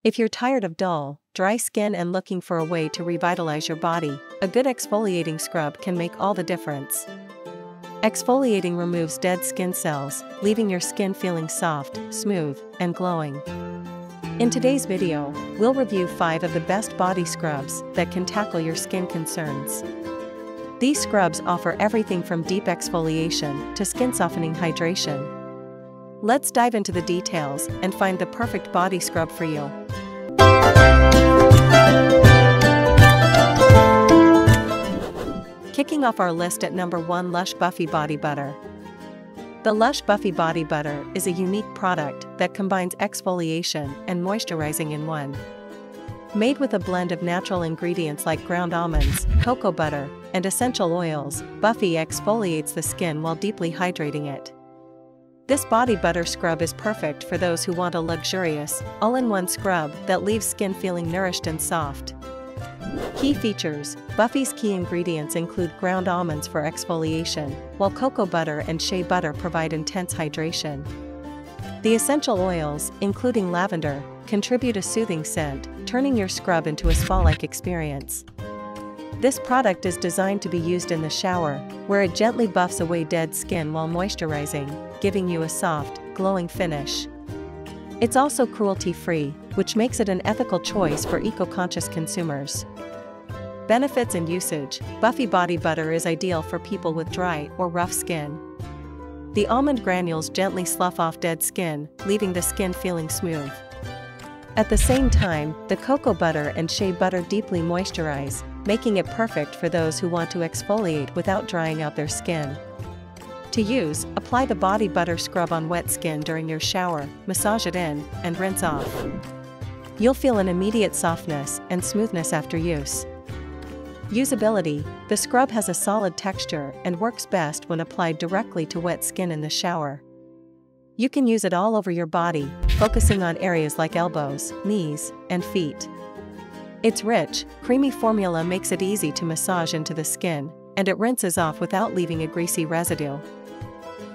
If you're tired of dull, dry skin and looking for a way to revitalize your body, a good exfoliating scrub can make all the difference. Exfoliating removes dead skin cells, leaving your skin feeling soft, smooth, and glowing. In today's video, we'll review 5 of the best body scrubs that can tackle your skin concerns. These scrubs offer everything from deep exfoliation to skin-softening hydration. Let's dive into the details and find the perfect body scrub for you. Kicking off our list at number 1, Lush Buffy Body Butter. The Lush Buffy Body Butter is a unique product that combines exfoliation and moisturizing in one. Made with a blend of natural ingredients like ground almonds, cocoa butter, and essential oils, Buffy exfoliates the skin while deeply hydrating it. This body butter scrub is perfect for those who want a luxurious, all-in-one scrub that leaves skin feeling nourished and soft. Key features: Buffy's key ingredients include ground almonds for exfoliation, while cocoa butter and shea butter provide intense hydration. The essential oils, including lavender, contribute a soothing scent, turning your scrub into a spa-like experience. This product is designed to be used in the shower, where it gently buffs away dead skin while moisturizing, giving you a soft, glowing finish. It's also cruelty-free, which makes it an ethical choice for eco-conscious consumers. Benefits and usage: Buffy Body Butter is ideal for people with dry or rough skin. The almond granules gently slough off dead skin, leaving the skin feeling smooth. At the same time, the cocoa butter and shea butter deeply moisturize, making it perfect for those who want to exfoliate without drying out their skin. To use, apply the body butter scrub on wet skin during your shower, massage it in, and rinse off. You'll feel an immediate softness and smoothness after use. Usability: the scrub has a solid texture and works best when applied directly to wet skin in the shower. You can use it all over your body, focusing on areas like elbows, knees, and feet. Its rich, creamy formula makes it easy to massage into the skin, and it rinses off without leaving a greasy residue.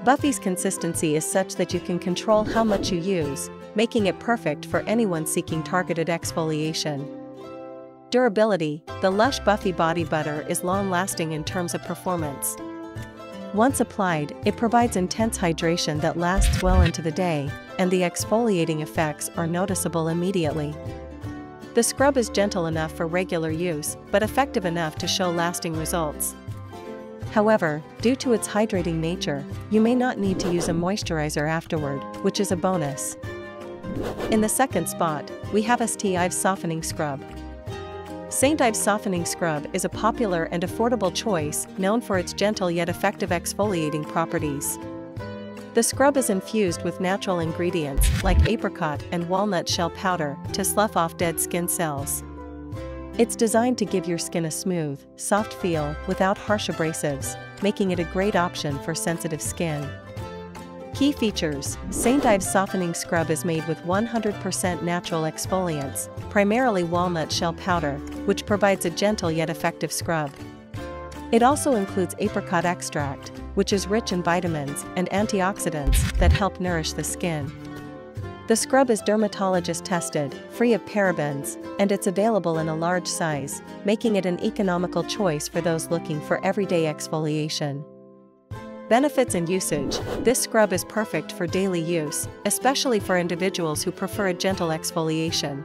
Buffy's consistency is such that you can control how much you use, making it perfect for anyone seeking targeted exfoliation. Durability: the Lush Buffy Body Butter is long-lasting in terms of performance. Once applied, it provides intense hydration that lasts well into the day, and the exfoliating effects are noticeable immediately. The scrub is gentle enough for regular use, but effective enough to show lasting results. However, due to its hydrating nature, you may not need to use a moisturizer afterward, which is a bonus. In the second spot, we have Ives Softening Scrub. Ives Softening Scrub is a popular and affordable choice, known for its gentle yet effective exfoliating properties. The scrub is infused with natural ingredients like apricot and walnut shell powder to slough off dead skin cells. It's designed to give your skin a smooth, soft feel without harsh abrasives, making it a great option for sensitive skin. Key features: Ives Softening Scrub is made with 100% natural exfoliants, primarily walnut shell powder, which provides a gentle yet effective scrub. It also includes apricot extract, which is rich in vitamins and antioxidants that help nourish the skin. The scrub is dermatologist tested, free of parabens, and it's available in a large size, making it an economical choice for those looking for everyday exfoliation. Benefits and usage: this scrub is perfect for daily use, especially for individuals who prefer a gentle exfoliation.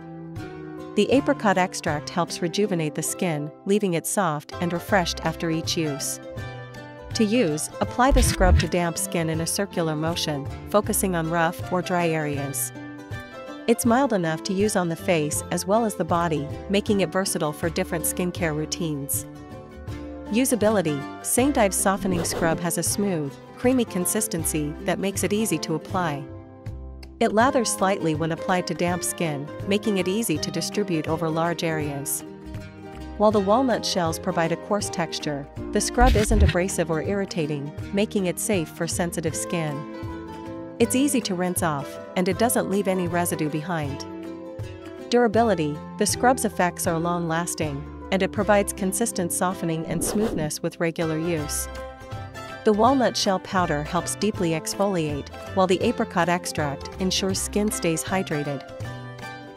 The apricot extract helps rejuvenate the skin, leaving it soft and refreshed after each use. To use, apply the scrub to damp skin in a circular motion, focusing on rough or dry areas. It's mild enough to use on the face as well as the body, making it versatile for different skincare routines. Usability: Ives Softening Scrub has a smooth, creamy consistency that makes it easy to apply. It lathers slightly when applied to damp skin, making it easy to distribute over large areas. While the walnut shells provide a coarse texture, the scrub isn't abrasive or irritating, making it safe for sensitive skin. It's easy to rinse off, and it doesn't leave any residue behind. Durability: the scrub's effects are long-lasting, and it provides consistent softening and smoothness with regular use. The walnut shell powder helps deeply exfoliate, while the apricot extract ensures skin stays hydrated.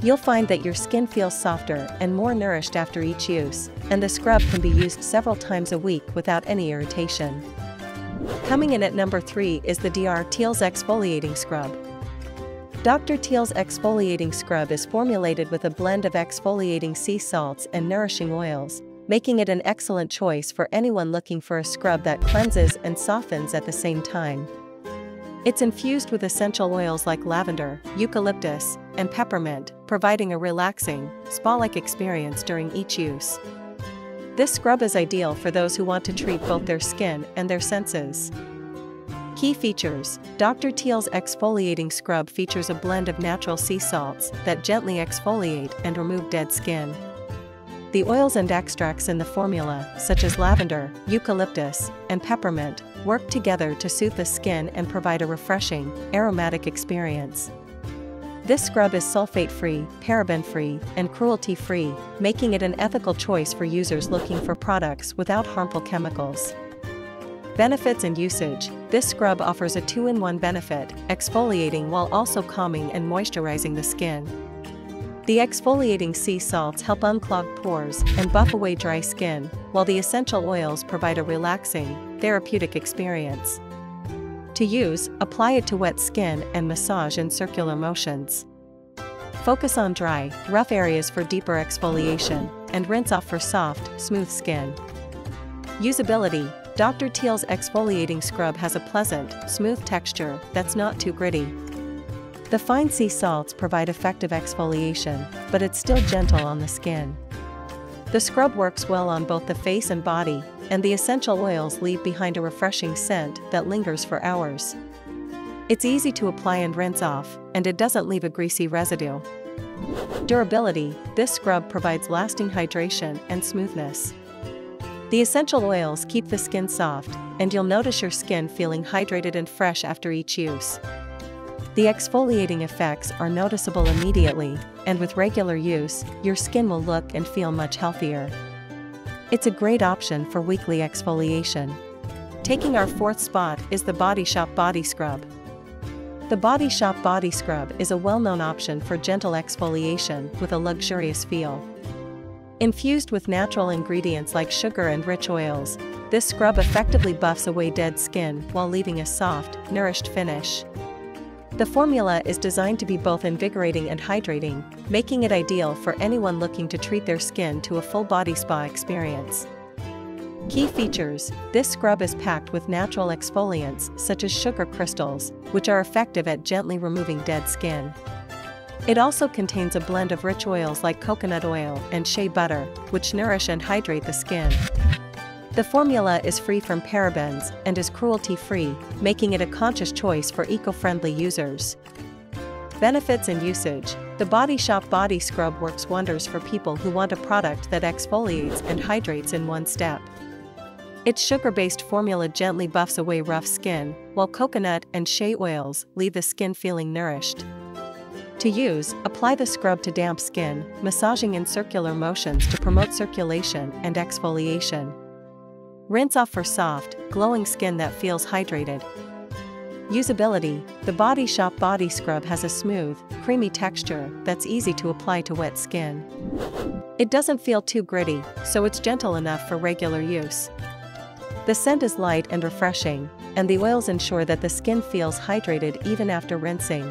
You'll find that your skin feels softer and more nourished after each use, and the scrub can be used several times a week without any irritation. Coming in at number 3 is the Dr. Teal's Exfoliating Scrub. Dr. Teal's Exfoliating Scrub is formulated with a blend of exfoliating sea salts and nourishing oils, making it an excellent choice for anyone looking for a scrub that cleanses and softens at the same time. It's infused with essential oils like lavender, eucalyptus, and peppermint, providing a relaxing, spa-like experience during each use. This scrub is ideal for those who want to treat both their skin and their senses. Key features: Dr. Teal's Exfoliating Scrub features a blend of natural sea salts that gently exfoliate and remove dead skin. The oils and extracts in the formula, such as lavender, eucalyptus, and peppermint, work together to soothe the skin and provide a refreshing, aromatic experience. This scrub is sulfate-free, paraben-free, and cruelty-free, making it an ethical choice for users looking for products without harmful chemicals. Benefits and usage: this scrub offers a 2-in-1 benefit, exfoliating while also calming and moisturizing the skin. The exfoliating sea salts help unclog pores and buff away dry skin, while the essential oils provide a relaxing, therapeutic experience. To use, apply it to wet skin and massage in circular motions. Focus on dry, rough areas for deeper exfoliation, and rinse off for soft, smooth skin. Usability: Dr. Teal's Exfoliating Scrub has a pleasant, smooth texture that's not too gritty. The fine sea salts provide effective exfoliation, but it's still gentle on the skin. The scrub works well on both the face and body, and the essential oils leave behind a refreshing scent that lingers for hours. It's easy to apply and rinse off, and it doesn't leave a greasy residue. Durability: this scrub provides lasting hydration and smoothness. The essential oils keep the skin soft, and you'll notice your skin feeling hydrated and fresh after each use. The exfoliating effects are noticeable immediately, and with regular use, your skin will look and feel much healthier. It's a great option for weekly exfoliation. Taking our 4th spot is the Body Shop Body Scrub. The Body Shop Body Scrub is a well-known option for gentle exfoliation with a luxurious feel. Infused with natural ingredients like sugar and rich oils, this scrub effectively buffs away dead skin while leaving a soft, nourished finish. The formula is designed to be both invigorating and hydrating, making it ideal for anyone looking to treat their skin to a full-body spa experience. Key features: this scrub is packed with natural exfoliants such as sugar crystals, which are effective at gently removing dead skin. It also contains a blend of rich oils like coconut oil and shea butter, which nourish and hydrate the skin. The formula is free from parabens and is cruelty-free, making it a conscious choice for eco-friendly users. Benefits and usage: the Body Shop Body Scrub works wonders for people who want a product that exfoliates and hydrates in one step. Its sugar-based formula gently buffs away rough skin, while coconut and shea oils leave the skin feeling nourished. To use, apply the scrub to damp skin, massaging in circular motions to promote circulation and exfoliation. Rinse off for soft, glowing skin that feels hydrated. Usability: the Body Shop Body Scrub has a smooth, creamy texture that's easy to apply to wet skin. It doesn't feel too gritty, so it's gentle enough for regular use. The scent is light and refreshing, and the oils ensure that the skin feels hydrated even after rinsing.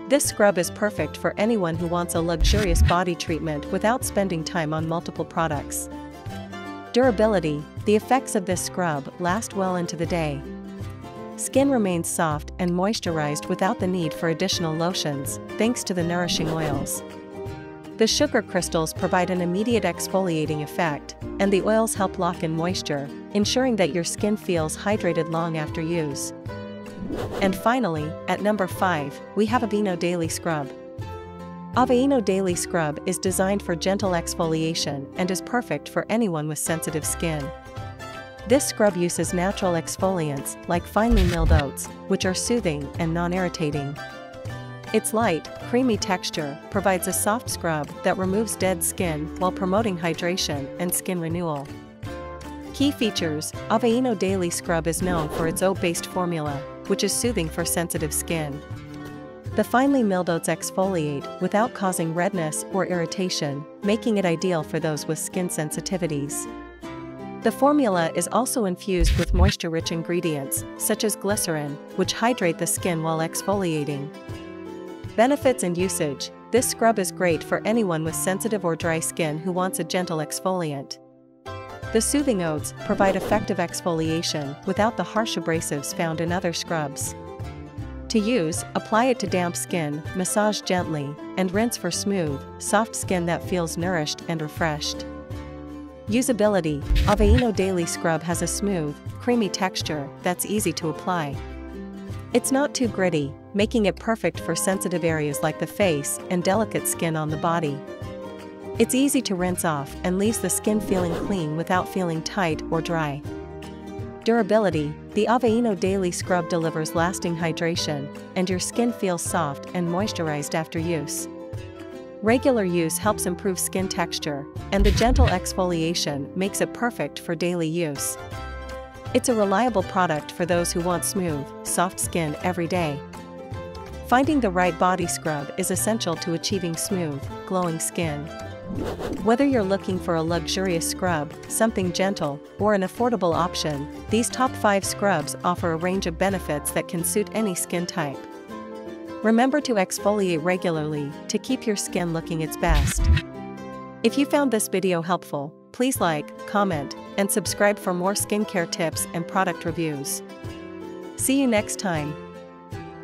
This scrub is perfect for anyone who wants a luxurious body treatment without spending time on multiple products. Durability: the effects of this scrub last well into the day. Skin remains soft and moisturized without the need for additional lotions, thanks to the nourishing oils. The sugar crystals provide an immediate exfoliating effect, and the oils help lock in moisture, ensuring that your skin feels hydrated long after use. And finally, at number 5, we have Aveeno Daily Scrub. Aveeno Daily Scrub is designed for gentle exfoliation and is perfect for anyone with sensitive skin. This scrub uses natural exfoliants like finely milled oats, which are soothing and non-irritating. Its light, creamy texture provides a soft scrub that removes dead skin while promoting hydration and skin renewal. Key features: Aveeno Daily Scrub is known for its oat-based formula, which is soothing for sensitive skin. The finely milled oats exfoliate without causing redness or irritation, making it ideal for those with skin sensitivities. The formula is also infused with moisture-rich ingredients, such as glycerin, which hydrate the skin while exfoliating. Benefits and usage. This scrub is great for anyone with sensitive or dry skin who wants a gentle exfoliant. The soothing oats provide effective exfoliation without the harsh abrasives found in other scrubs. To use, apply it to damp skin, massage gently, and rinse for smooth, soft skin that feels nourished and refreshed. Usability. Aveeno Daily Scrub has a smooth, creamy texture that's easy to apply. It's not too gritty, making it perfect for sensitive areas like the face and delicate skin on the body. It's easy to rinse off and leaves the skin feeling clean without feeling tight or dry. Durability. The Aveeno Daily Scrub delivers lasting hydration, and your skin feels soft and moisturized after use. Regular use helps improve skin texture, and the gentle exfoliation makes it perfect for daily use. It's a reliable product for those who want smooth, soft skin every day. Finding the right body scrub is essential to achieving smooth, glowing skin. Whether you're looking for a luxurious scrub, something gentle, or an affordable option, these top 5 scrubs offer a range of benefits that can suit any skin type. Remember to exfoliate regularly to keep your skin looking its best. If you found this video helpful, please like, comment, and subscribe for more skincare tips and product reviews. See you next time.